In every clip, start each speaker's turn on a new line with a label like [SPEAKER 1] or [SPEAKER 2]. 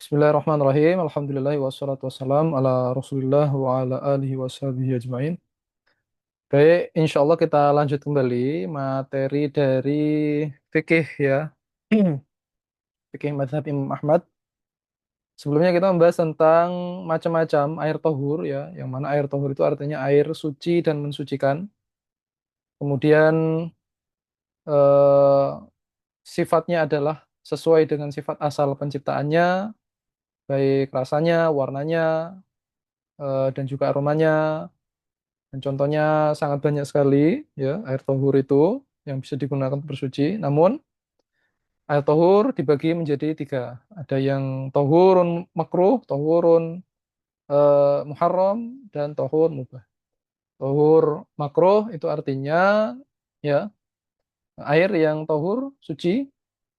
[SPEAKER 1] Bismillahirrahmanirrahim. Alhamdulillah wassalatu wassalam ala Rasulillah wa ala alihi washabihi ajmain. Baik, insya Allah kita lanjut kembali materi dari fikih ya. Fikih mazhab Imam Ahmad. Sebelumnya kita membahas tentang macam-macam air tohur ya, yang mana air tohur itu artinya air suci dan mensucikan. Kemudian eh, sifatnya adalah sesuai dengan sifat asal penciptaannya, baik rasanya, warnanya, dan juga aromanya. Dan contohnya sangat banyak sekali ya air tohur itu yang bisa digunakan untuk bersuci. Namun air tohur dibagi menjadi tiga. Ada yang tohurun makruh, tohurun muharram, dan tohur mubah. Tohur makruh itu artinya ya air yang tohur suci,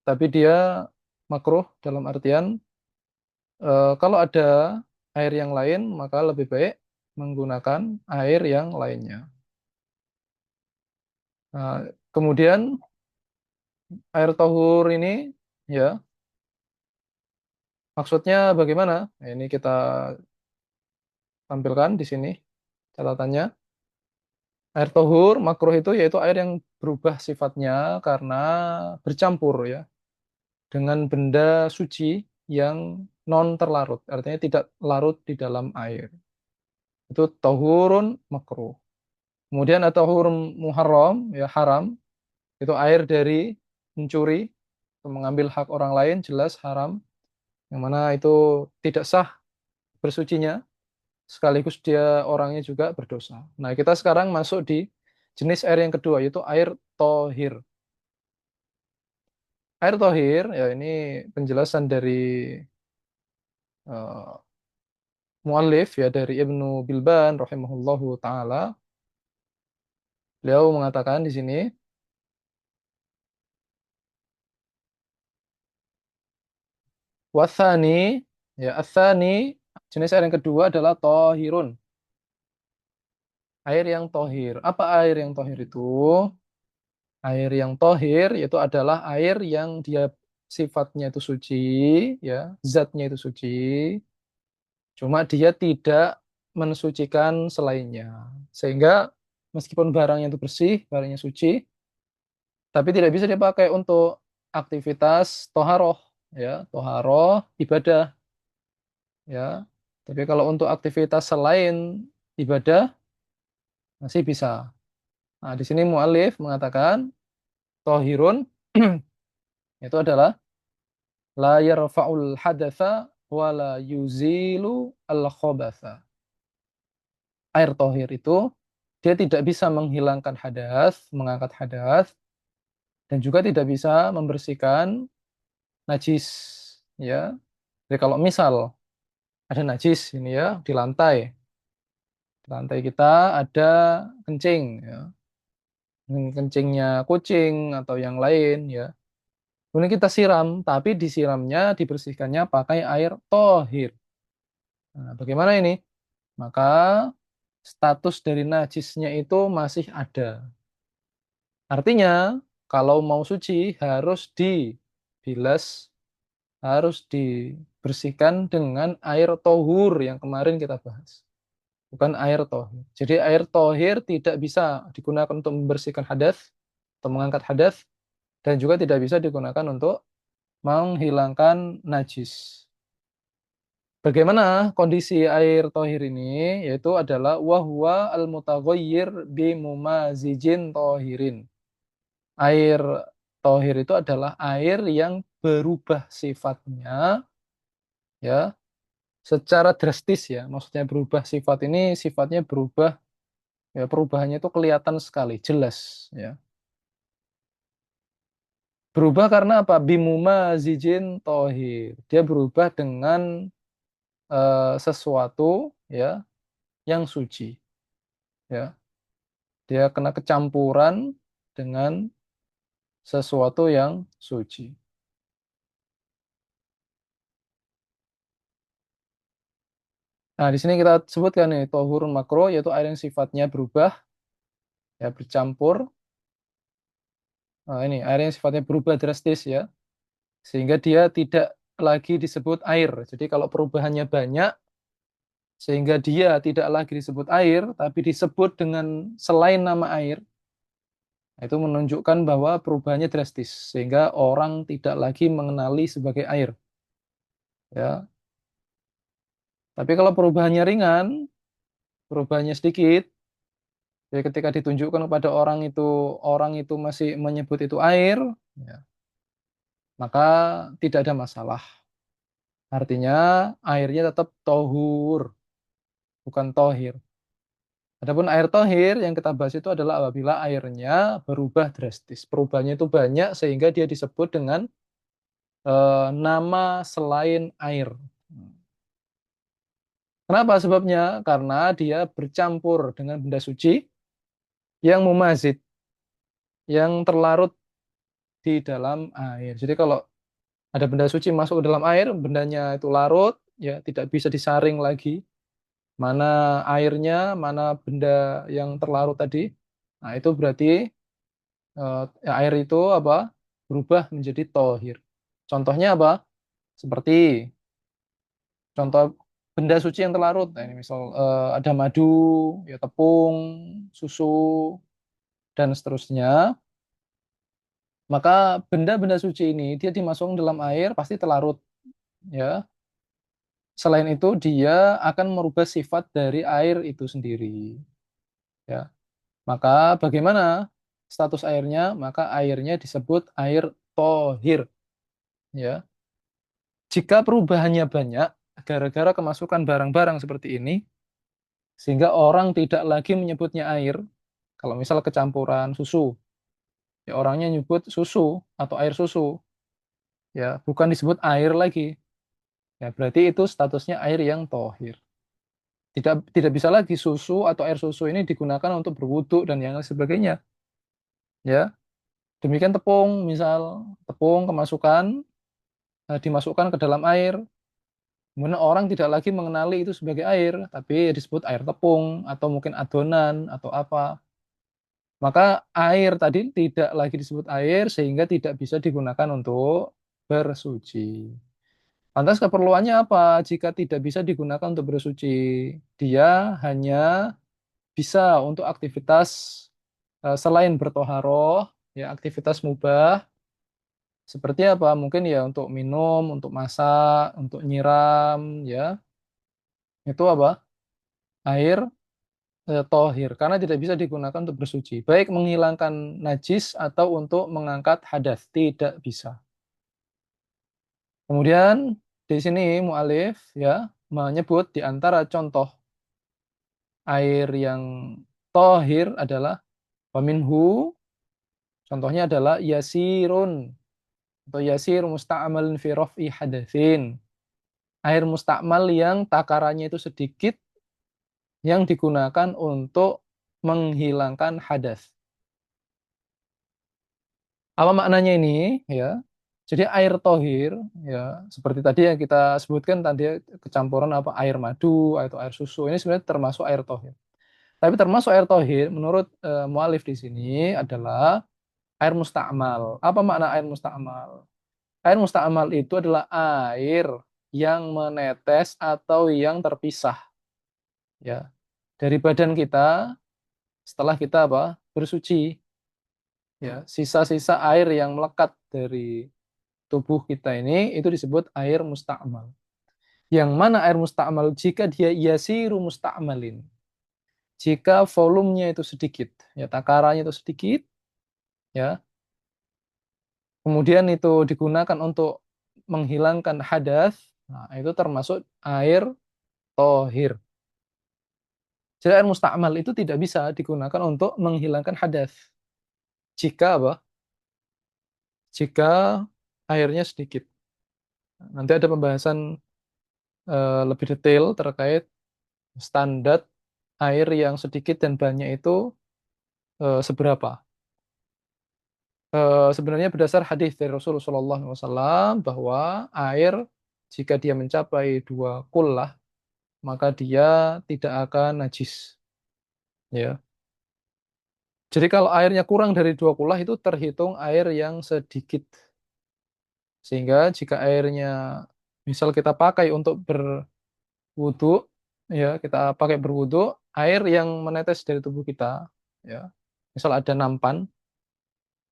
[SPEAKER 1] tapi dia makruh dalam artian kalau ada air yang lain maka lebih baik menggunakan air yang lainnya. Nah, kemudian air tohur ini ya maksudnya bagaimana? Nah, ini kita tampilkan di sini catatannya. Air tohur makruh itu yaitu air yang berubah sifatnya karena bercampur ya dengan benda suci yang non terlarut, artinya tidak larut di dalam air. Itu tohurun makruh. Kemudian ada tohur muharram ya haram, itu air dari mencuri atau mengambil hak orang lain jelas haram, yang mana itu tidak sah bersucinya sekaligus dia orangnya juga berdosa. Nah, kita sekarang masuk di jenis air yang kedua, yaitu air tohir. Air tohir, ya ini penjelasan dari uh, muallif ya dari Ibnu Bilban rahimahullahu taala. Beliau mengatakan di sini, wasani, ya asani, jenis air yang kedua adalah tohirun. Air yang tohir. Apa air yang tohir itu? Air yang tohir itu adalah air yang dia sifatnya itu suci, ya, zatnya itu suci, cuma dia tidak mensucikan selainnya. Sehingga meskipun barangnya itu bersih, barangnya suci, tapi tidak bisa dipakai untuk aktivitas toharoh, ya, toharoh ibadah, ya. Tapi kalau untuk aktivitas selain ibadah masih bisa. Nah, di sini mu'alif mengatakan tohirun itu adalah la yarfa'ul hadatsa wa la yuzilu al khobatha. Air tohir itu dia tidak bisa menghilangkan hadas, mengangkat hadas, dan juga tidak bisa membersihkan najis. Ya, jadi kalau misal ada najis ini ya di lantai kita ada kencing, ya, kencingnya kucing atau yang lain, ya. Kemudian kita siram, tapi disiramnya dibersihkannya pakai air tohir. Nah, bagaimana ini? Maka status dari najisnya itu masih ada. Artinya, kalau mau suci harus dibilas, harus dibersihkan dengan air tohur yang kemarin kita bahas. Bukan air tohir. Jadi air tohir tidak bisa digunakan untuk membersihkan hadas atau mengangkat hadas, dan juga tidak bisa digunakan untuk menghilangkan najis. Bagaimana kondisi air tohir ini? Yaitu adalah wahwa al-mutaghayyir bimumazijin tohirin. Air tohir itu adalah air yang berubah sifatnya ya secara drastis ya. Maksudnya berubah sifat ini sifatnya berubah ya, perubahannya itu kelihatan sekali, jelas ya. Berubah karena apa? Bimumazijin tohir. Dia berubah dengan sesuatu ya yang suci ya. Dia kena kecampuran dengan sesuatu yang suci. Nah, di sini kita sebutkan nih tohurun makro yaitu air yang sifatnya berubah ya bercampur. Nah, ini air yang sifatnya berubah drastis ya sehingga dia tidak lagi disebut air. Jadi kalau perubahannya banyak, sehingga dia tidak lagi disebut air, tapi disebut dengan selain nama air, itu menunjukkan bahwa perubahannya drastis, sehingga orang tidak lagi mengenali sebagai air. Ya, tapi kalau perubahannya ringan, perubahannya sedikit, jadi ketika ditunjukkan kepada orang itu masih menyebut itu air, ya, maka tidak ada masalah. Artinya airnya tetap tohur, bukan tohir. Adapun air tohir yang kita bahas itu adalah apabila airnya berubah drastis. Perubahannya itu banyak sehingga dia disebut dengan nama selain air. Kenapa sebabnya? Karena dia bercampur dengan benda suci yang mumazid, yang terlarut di dalam air. Jadi kalau ada benda suci masuk ke dalam air, bendanya itu larut, ya tidak bisa disaring lagi. Mana airnya, mana benda yang terlarut tadi. Nah, itu berarti ya, air itu apa? Berubah menjadi tohir. Contohnya apa? Seperti contoh benda suci yang terlarut. Nah, ini misal ada madu, ya tepung, susu, dan seterusnya. Maka benda-benda suci ini dia dimasukkan dalam air pasti terlarut, ya. Selain itu dia akan merubah sifat dari air itu sendiri, ya. Maka bagaimana status airnya? Maka airnya disebut air tohir, ya. Jika perubahannya banyak, gara-gara kemasukan barang-barang seperti ini, sehingga orang tidak lagi menyebutnya air, kalau misal kecampuran susu, ya orangnya nyebut susu atau air susu, ya bukan disebut air lagi, ya berarti itu statusnya air yang tohir. Tidak bisa lagi susu atau air susu ini digunakan untuk berwudu dan yang lain sebagainya, ya. Demikian tepung, misal tepung kemasukan, dimasukkan ke dalam air, kemudian orang tidak lagi mengenali itu sebagai air, tapi disebut air tepung, atau mungkin adonan, atau apa. Maka air tadi tidak lagi disebut air, sehingga tidak bisa digunakan untuk bersuci. Lantas keperluannya apa jika tidak bisa digunakan untuk bersuci? Dia hanya bisa untuk aktivitas selain bertoharoh, ya aktivitas mubah, seperti apa? Mungkin ya untuk minum, untuk masak, untuk nyiram, ya. Itu apa? Air tohir karena tidak bisa digunakan untuk bersuci, baik menghilangkan najis atau untuk mengangkat hadas, tidak bisa. Kemudian di sini mualif ya menyebut di antara contoh air yang tohir adalah waminhu, contohnya adalah yasirun atau yasir musta'malin fi raf'i hadatsin. Air mustakmal yang takarannya itu sedikit yang digunakan untuk menghilangkan hadas. Apa maknanya ini? Ya. Jadi air tohir, ya seperti tadi yang kita sebutkan tadi kecampuran apa air madu atau air susu ini sebenarnya termasuk air tohir. Tapi termasuk air tohir menurut mualif di sini adalah air mustakmal. Apa makna air mustakmal? Air mustakmal itu adalah air yang menetes atau yang terpisah, ya, dari badan kita setelah kita apa? Bersuci, ya. Sisa-sisa air yang melekat dari tubuh kita ini itu disebut air mustakmal. Yang mana air mustakmal jika dia yasiru mustakmalin. Jika volumenya itu sedikit, ya takarannya itu sedikit, ya. Kemudian itu digunakan untuk menghilangkan hadas, nah itu termasuk air tohir. Jadi air mustakmal itu tidak bisa digunakan untuk menghilangkan hadas. Jika apa? Jika airnya sedikit. Nanti ada pembahasan lebih detail terkait standar air yang sedikit dan banyak itu seberapa. Sebenarnya berdasar hadis dari Rasulullah SAW bahwa air jika dia mencapai 2 kullah maka dia tidak akan najis. Ya. Jadi kalau airnya kurang dari 2 kullah itu terhitung air yang sedikit. Sehingga jika airnya misal kita pakai untuk berwudu, ya kita pakai berwudu, air yang menetes dari tubuh kita, ya misal ada nampan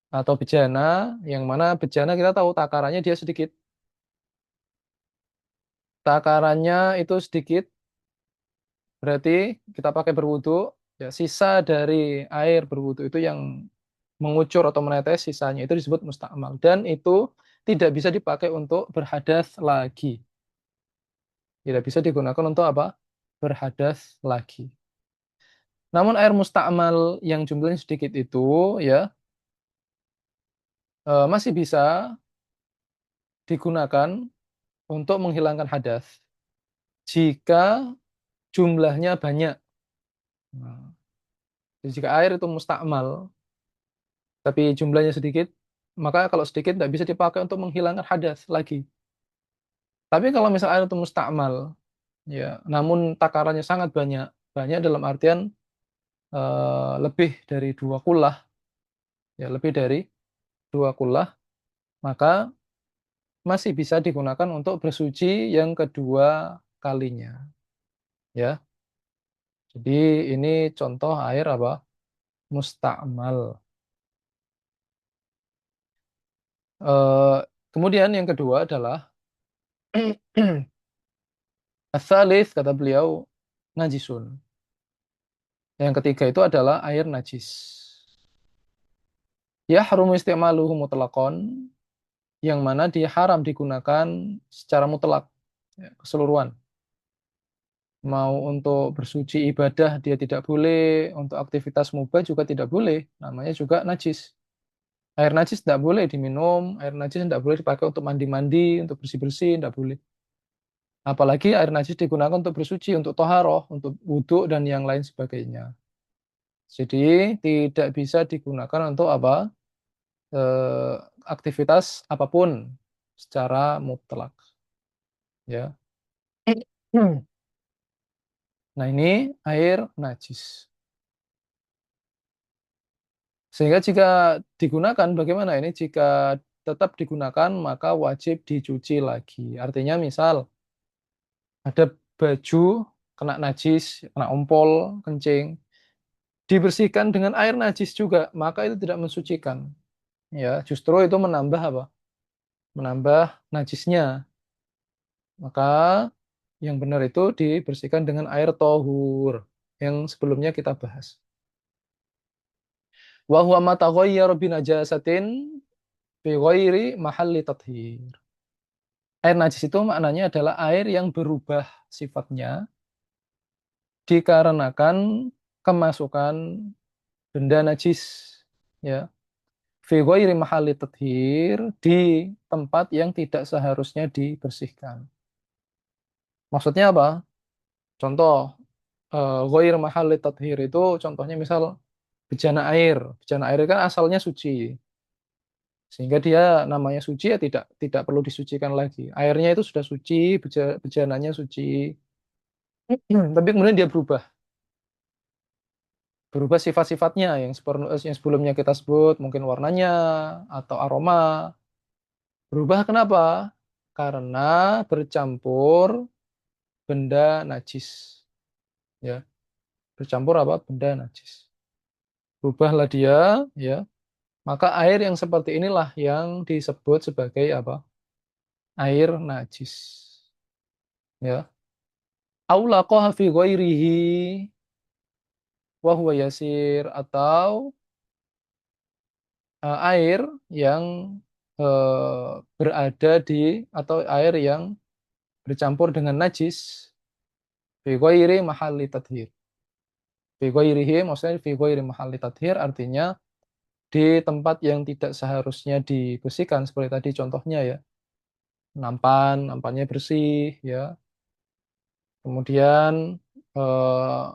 [SPEAKER 1] atau bejana, yang mana bejana kita tahu takarannya dia sedikit, takarannya itu sedikit, berarti kita pakai berwudu, ya sisa dari air berwudu itu yang mengucur atau menetes, sisanya itu disebut mustakmal, dan itu tidak bisa dipakai untuk berhadas lagi, tidak bisa digunakan untuk apa? Berhadas lagi. Namun air mustakmal yang jumlahnya sedikit itu ya masih bisa digunakan untuk menghilangkan hadas jika jumlahnya banyak. Nah, jadi jika air itu mustakmal tapi jumlahnya sedikit, maka kalau sedikit tidak bisa dipakai untuk menghilangkan hadas lagi. Tapi kalau misal air itu mustakmal, ya, namun takarannya sangat banyak, banyak dalam artian lebih dari dua kullah, ya lebih dari dua kullah, maka masih bisa digunakan untuk bersuci yang kedua kalinya, ya. Jadi ini contoh air apa? Mustakmal. Eh, Kemudian yang kedua adalah asalis kata beliau najisun. Yang ketiga itu adalah air najis. Ya harum istimaluhu mutlaqan, yang mana dia haram digunakan secara mutlak, ya, keseluruhan. Mau untuk bersuci ibadah dia tidak boleh, untuk aktivitas mubah juga tidak boleh, namanya juga najis. Air najis tidak boleh diminum, air najis tidak boleh dipakai untuk mandi-mandi, untuk bersih-bersih, tidak boleh. Apalagi air najis digunakan untuk bersuci, untuk toharoh, untuk wudhu, dan yang lain sebagainya. Jadi tidak bisa digunakan untuk apa? Eh, Aktivitas apapun secara mutlak. Ya. Nah ini air najis. Sehingga jika digunakan, bagaimana ini? Jika tetap digunakan, maka wajib dicuci lagi. Artinya misal ada baju kena najis, kena ompol, kencing, dibersihkan dengan air najis juga, maka itu tidak mensucikan. Ya, justru itu menambah apa? Menambah najisnya. Maka yang benar itu dibersihkan dengan air tohur yang sebelumnya kita bahas. Wa huwa ma taghayyara bi najasatin fi ghairi mahalli tathhir. Air najis itu maknanya adalah air yang berubah sifatnya dikarenakan kemasukan benda najis, ya, fi ghairi mahalli tathhir, di tempat yang tidak seharusnya dibersihkan. Maksudnya apa? Contoh ghair mahalli tathhir itu contohnya misal bejana air. Bejana air kan asalnya suci. Sehingga dia namanya suci ya tidak perlu disucikan lagi. Airnya itu sudah suci, bejananya suci. Tapi kemudian dia berubah sifat-sifatnya yang sebelumnya kita sebut, mungkin warnanya atau aroma. Berubah kenapa? Karena bercampur benda najis, ya. Bercampur apa? Benda najis. Berubahlah dia, ya. Maka air yang seperti inilah yang disebut sebagai apa? Air najis, ya. Aula fi ghairihi wa huwa yasir, atau air yang berada di, atau air yang bercampur dengan najis fi ghairi mahalli tathhir. Fi ghairihi maksudnya fi ghairi mahalli tathhir artinya di tempat yang tidak seharusnya dibersihkan, seperti tadi contohnya ya. Nampannya bersih ya. Kemudian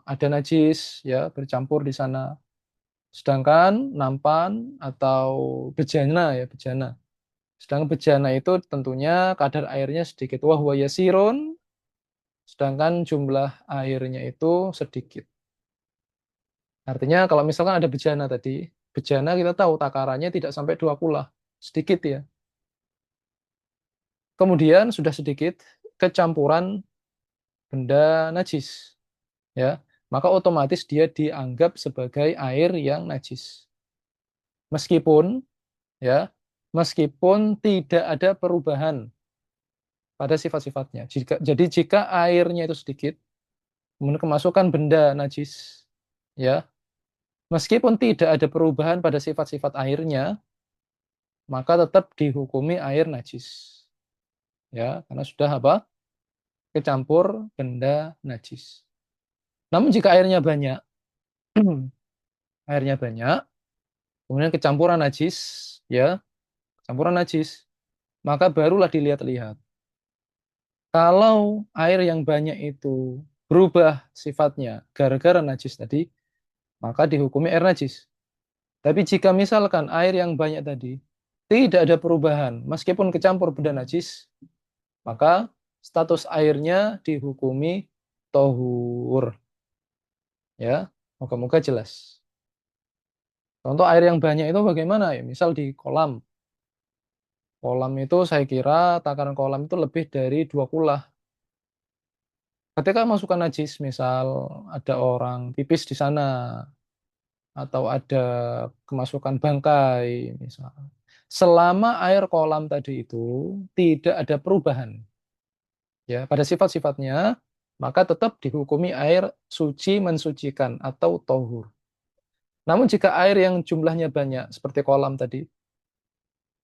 [SPEAKER 1] ada najis ya bercampur di sana. Sedangkan nampan atau bejana ya, bejana. Sedangkan bejana itu tentunya kadar airnya sedikit. Wahwa yasirun, sedangkan jumlah airnya itu sedikit. Artinya kalau misalkan ada bejana tadi, bejana kita tahu takarannya tidak sampai 2 kula, sedikit ya. kemudian sudah sedikit kecampuran benda najis, ya, maka otomatis dia dianggap sebagai air yang najis. Meskipun, ya, meskipun tidak ada perubahan pada sifat-sifatnya. Jadi jika airnya itu sedikit, kemudian kemasukan benda najis, ya, meskipun tidak ada perubahan pada sifat-sifat airnya, maka tetap dihukumi air najis. Ya, karena sudah apa? Kecampur benda najis. Namun jika airnya banyak, airnya banyak, kemudian kecampuran najis, ya, campuran najis, maka barulah dilihat-lihat. Kalau air yang banyak itu berubah sifatnya gara-gara najis tadi, maka dihukumi air najis. Tapi jika misalkan air yang banyak tadi tidak ada perubahan, meskipun kecampur benda najis, maka status airnya dihukumi tohur. Ya, moga-moga jelas. Contoh air yang banyak itu bagaimana ya? Misal di kolam. Kolam itu saya kira takaran kolam itu lebih dari 2 kula. Ketika masukkan najis, misal ada orang pipis di sana, atau ada kemasukan bangkai, misal. Selama air kolam tadi itu tidak ada perubahan, ya, pada sifat-sifatnya, maka tetap dihukumi air suci mensucikan atau tohur. Namun jika air yang jumlahnya banyak, seperti kolam tadi,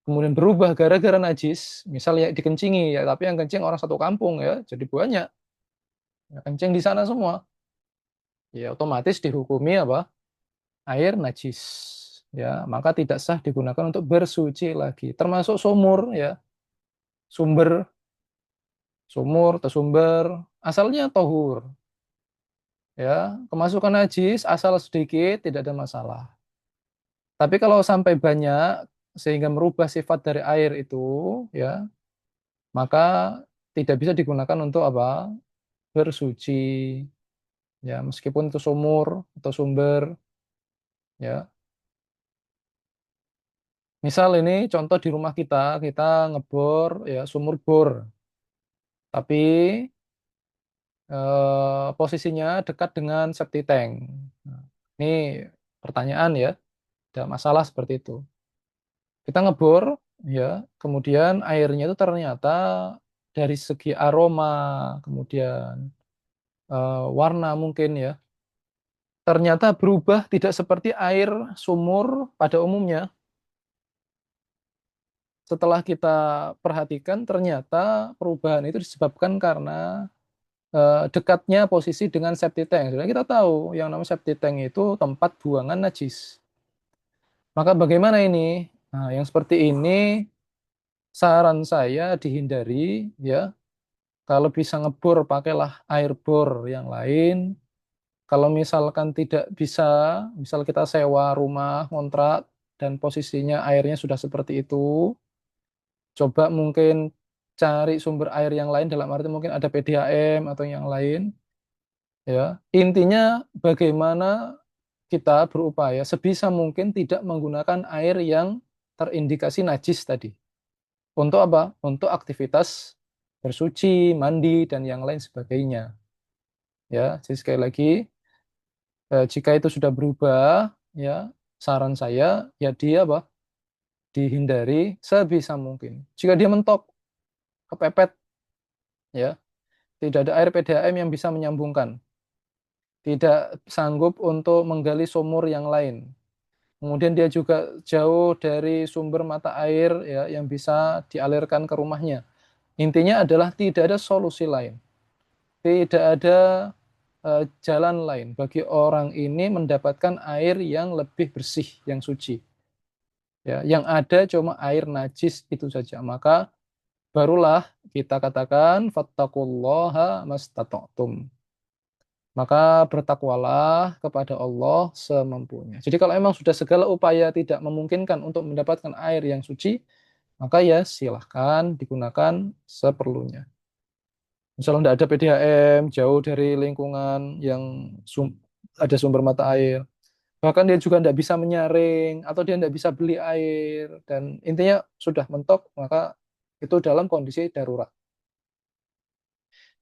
[SPEAKER 1] kemudian berubah gara-gara najis, misalnya dikencingi, ya, tapi yang kencing orang satu kampung, ya, jadi banyak, ya, kencing di sana semua, ya, otomatis dihukumi apa? Air najis, ya, maka tidak sah digunakan untuk bersuci lagi, termasuk sumur, ya, sumber, sumur atau sumber, asalnya tohur, ya, kemasukan najis asal sedikit tidak ada masalah. Tapi kalau sampai banyak sehingga merubah sifat dari air itu, ya, maka tidak bisa digunakan untuk apa? Bersuci, ya, meskipun itu sumur atau sumber, ya. Misal ini contoh di rumah kita ngebor, ya, sumur bor, tapi posisinya dekat dengan septic tank. Nah, ini pertanyaan, ya, ada masalah seperti itu. Kita ngebor, ya, kemudian airnya itu ternyata dari segi aroma, kemudian warna mungkin, ya, ternyata berubah tidak seperti air sumur pada umumnya. Setelah kita perhatikan, ternyata perubahan itu disebabkan karena dekatnya posisi dengan septic tank. Sebenarnya kita tahu yang namanya septic tank itu tempat buangan najis. Maka bagaimana ini? Nah, yang seperti ini saran saya dihindari, ya. Kalau bisa ngebor, pakailah air bor yang lain. Kalau misalkan tidak bisa, misal kita sewa rumah, kontrak, dan posisinya airnya sudah seperti itu, coba mungkin cari sumber air yang lain, dalam arti mungkin ada PDAM atau yang lain, ya. Intinya bagaimana kita berupaya sebisa mungkin tidak menggunakan air yang terindikasi najis tadi. Untuk apa? Untuk aktivitas bersuci, mandi, dan yang lain sebagainya. Ya, jadi sekali lagi, jika itu sudah berubah, ya, saran saya, ya dia apa? Dihindari sebisa mungkin. Jika dia mentok, kepepet, ya, tidak ada air PDAM yang bisa menyambungkan, tidak sanggup untuk menggali sumur yang lain. Kemudian dia juga jauh dari sumber mata air, ya, yang bisa dialirkan ke rumahnya. Intinya adalah tidak ada solusi lain. Tidak ada jalan lain bagi orang ini mendapatkan air yang lebih bersih, yang suci. Ya, yang ada cuma air najis itu saja. Maka barulah kita katakan fattaqullaha mastata'tum. Maka bertakwalah kepada Allah semampunya. Jadi kalau memang sudah segala upaya tidak memungkinkan untuk mendapatkan air yang suci, maka ya silahkan digunakan seperlunya. Misalnya tidak ada PDAM, jauh dari lingkungan yang ada sumber mata air. Bahkan dia juga tidak bisa menyaring, atau dia tidak bisa beli air. Dan intinya sudah mentok, maka Itu dalam kondisi darurat.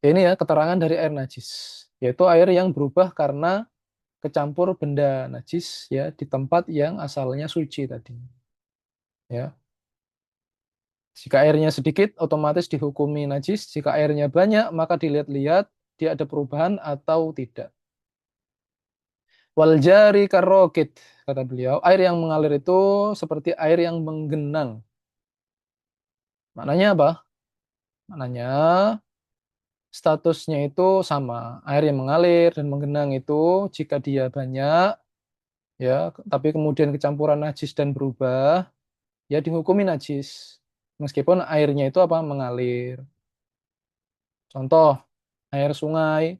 [SPEAKER 1] Ini ya keterangan dari air najis, yaitu air yang berubah karena kecampur benda najis ya di tempat yang asalnya suci tadi. Ya, jika airnya sedikit, otomatis dihukumi najis. Jika airnya banyak, maka dilihat-lihat dia ada perubahan atau tidak. Wal jari karokit, kata beliau, air yang mengalir itu seperti air yang menggenang. Maknanya apa? Maknanya statusnya itu sama. Air yang mengalir dan menggenang itu jika dia banyak, ya, tapi kemudian kecampuran najis dan berubah, ya dihukumi najis. Meskipun airnya itu apa? Mengalir. Contoh, air sungai.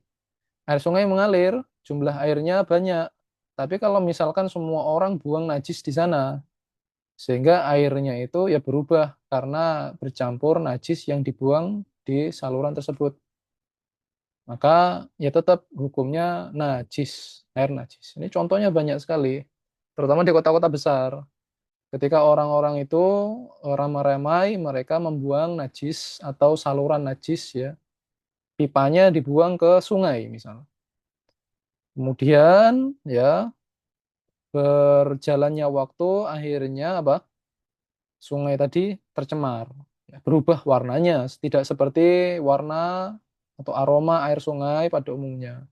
[SPEAKER 1] Air sungai mengalir, jumlah airnya banyak. Tapi kalau misalkan semua orang buang najis di sana, sehingga airnya itu ya berubah karena bercampur najis yang dibuang di saluran tersebut. Maka ya tetap hukumnya najis, air najis. Ini contohnya banyak sekali, terutama di kota-kota besar. Ketika orang-orang itu ramai-ramai, mereka membuang najis atau saluran najis ya, pipanya dibuang ke sungai misalnya. Kemudian ya berjalannya waktu akhirnya apa? Sungai tadi tercemar, ya, berubah warnanya, tidak seperti warna atau aroma air sungai pada umumnya.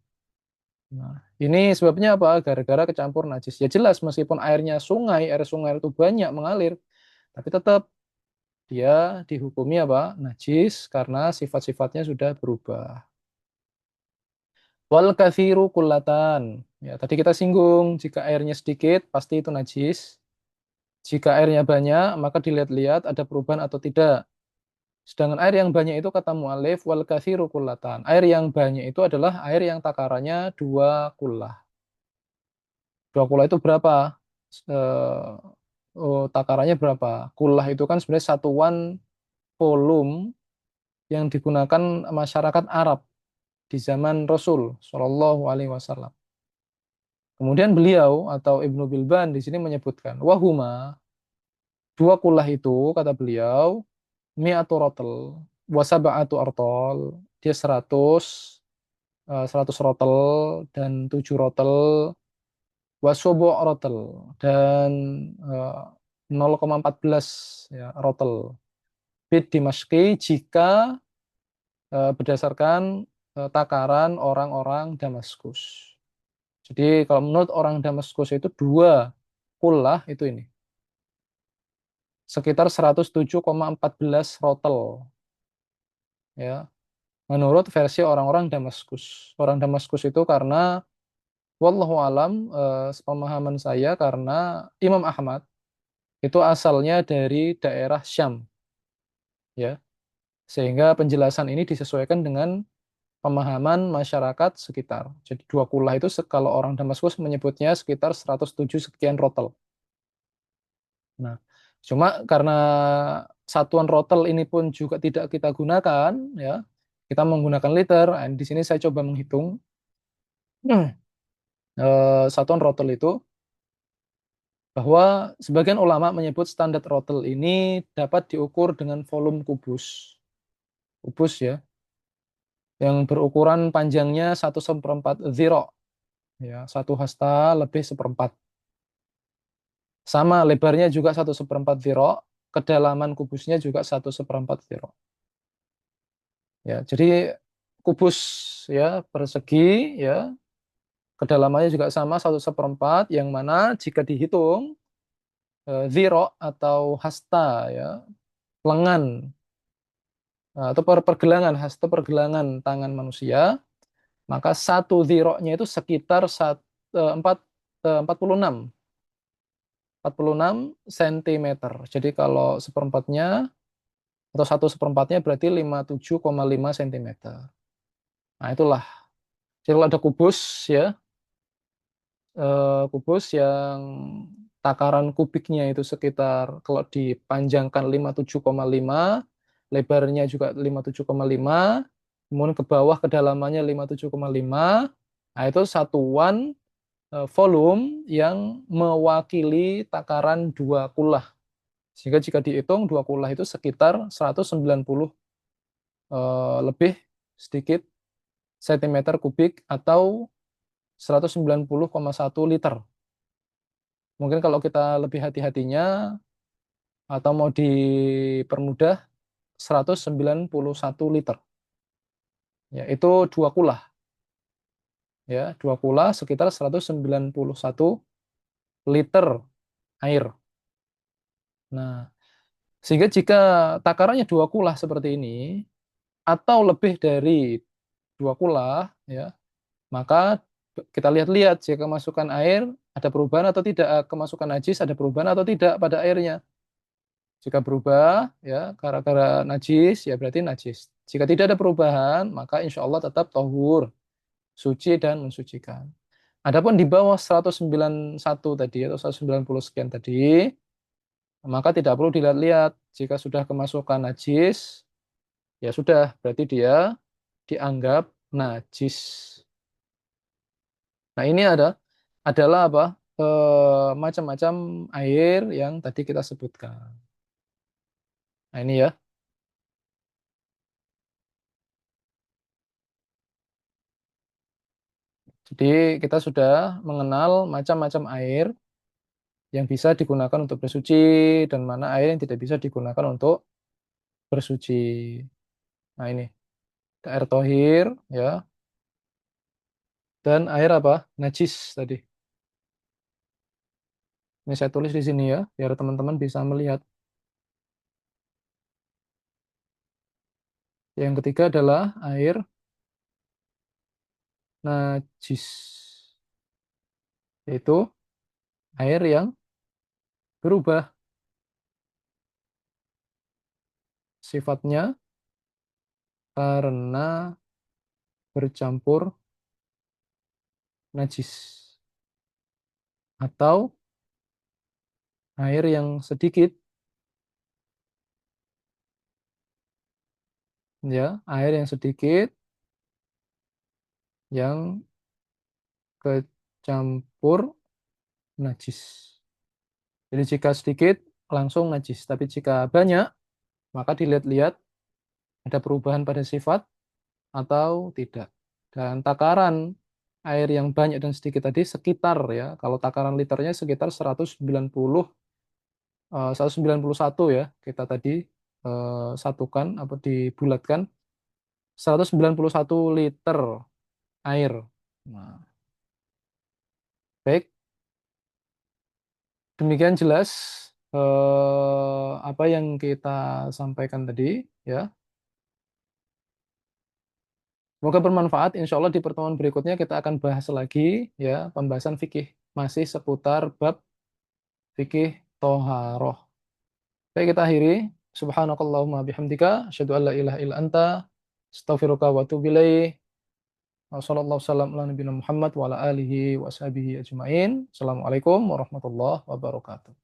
[SPEAKER 1] Nah, ini sebabnya apa? Gara-gara kecampur najis. Ya jelas, meskipun air sungai itu banyak mengalir, tapi tetap dia dihukumi apa? Najis karena sifat-sifatnya sudah berubah. Wal kathiru kullatan. Ya, tadi kita singgung, jika airnya sedikit, pasti itu najis. Jika airnya banyak, maka dilihat-lihat ada perubahan atau tidak. Sedangkan air yang banyak itu kata mu'alif wal kathiru kullatan. Air yang banyak itu adalah air yang takarannya 2 kullah. 2 kullah itu berapa? Eh, takarannya berapa? Kullah itu kan sebenarnya satuan volume yang digunakan masyarakat Arab di zaman Rasul Shallallahu Alaihi Wasallam. Kemudian beliau atau Ibnu Bilban di sini menyebutkan wahuma 2 kullah itu kata beliau mi'atu rotel wasaba'atu artol, dia 100 rotel dan 7 rotel, wasubu rotel dan 0,14 ya, rotel bid Dimashqi jika berdasarkan takaran orang-orang Damaskus. Jadi kalau menurut orang Damaskus itu 2 kullah itu ini sekitar 107,14 rotel ya, menurut versi orang-orang Damaskus. Orang Damaskus itu karena wallahu alam sepemahaman saya karena Imam Ahmad itu asalnya dari daerah Syam ya. Sehingga penjelasan ini disesuaikan dengan pemahaman masyarakat sekitar. Jadi 2 kullah itu kalau orang Damaskus menyebutnya sekitar 107 sekian rotel. Nah, cuma karena satuan rotel ini pun juga tidak kita gunakan ya. Kita menggunakan liter. Nah, di sini saya coba menghitung. Satuan rotel itu bahwa sebagian ulama menyebut standar rotel ini dapat diukur dengan volume kubus. Kubus ya, yang berukuran panjangnya 1/4 ziro, ya, 1 hasta lebih seperempat. Sama lebarnya juga 1/4 ziro, kedalaman kubusnya juga 1/4 ziro. Ya, jadi kubus ya persegi ya, kedalamannya juga sama 1/4, yang mana jika dihitung ziro atau hasta ya, lengan atau pergelangan hasta pergelangan tangan manusia, maka 1 ziroknya itu sekitar 46 sentimeter. Jadi kalau seperempatnya atau 1/4-nya berarti 57,5 sentimeter. Nah itulah. Jadi kalau ada kubus ya, kubus yang takaran kubiknya itu sekitar kalau dipanjangkan 57,5, lebarnya juga 57,5, kemudian ke bawah kedalamannya 57,5. Nah itu satuan volume yang mewakili takaran 2 kullah. Sehingga jika dihitung dua kulah itu sekitar 190 lebih sedikit sentimeter kubik atau 190,1 liter. Mungkin kalau kita lebih hati-hatinya atau mau dipermudah 191 liter. Ya, itu dua kulah. Ya, dua kulah sekitar 191 liter air. Nah, sehingga jika takarannya dua kulah seperti ini atau lebih dari dua kulah, ya, maka kita lihat-lihat jika kemasukan air ada perubahan atau tidak, kemasukan najis ada perubahan atau tidak pada airnya. Jika berubah, ya, gara-gara najis, ya berarti najis. Jika tidak ada perubahan, maka insya Allah tetap tohur, suci dan mensucikan. Adapun di bawah 191 tadi atau 190 sekian tadi, maka tidak perlu dilihat-lihat. Jika sudah kemasukan najis, ya sudah, berarti dia dianggap najis. Nah, ini adalah apa? Macam-macam air yang tadi kita sebutkan. Nah, ini ya. Jadi kita sudah mengenal macam-macam air yang bisa digunakan untuk bersuci dan mana air yang tidak bisa digunakan untuk bersuci. Nah, ini air tohir ya dan air apa? Najis tadi. Ini saya tulis di sini ya biar teman-teman bisa melihat. Yang ketiga adalah air najis, yaitu air yang berubah sifatnya karena bercampur najis atau air yang sedikit ya, air yang sedikit yang kecampur najis. Jadi jika sedikit langsung najis, tapi jika banyak maka dilihat-lihat ada perubahan pada sifat atau tidak. Dan takaran air yang banyak dan sedikit tadi sekitar ya, kalau takaran liternya sekitar 191 ya, kita tadi satukan apa dibulatkan 191 liter air. Nah, baik, demikian jelas apa yang kita sampaikan tadi ya. Semoga bermanfaat. Insya Allah di pertemuan berikutnya kita akan bahas lagi ya pembahasan fikih masih seputar bab fikih toharoh. Baik, kita akhiri. Subhanakallahumma bihamdika asyhadu an la ilaha illa anta astaghfiruka wa atubu ilaik. Wassalamualaikum warahmatullahi wabarakatuh.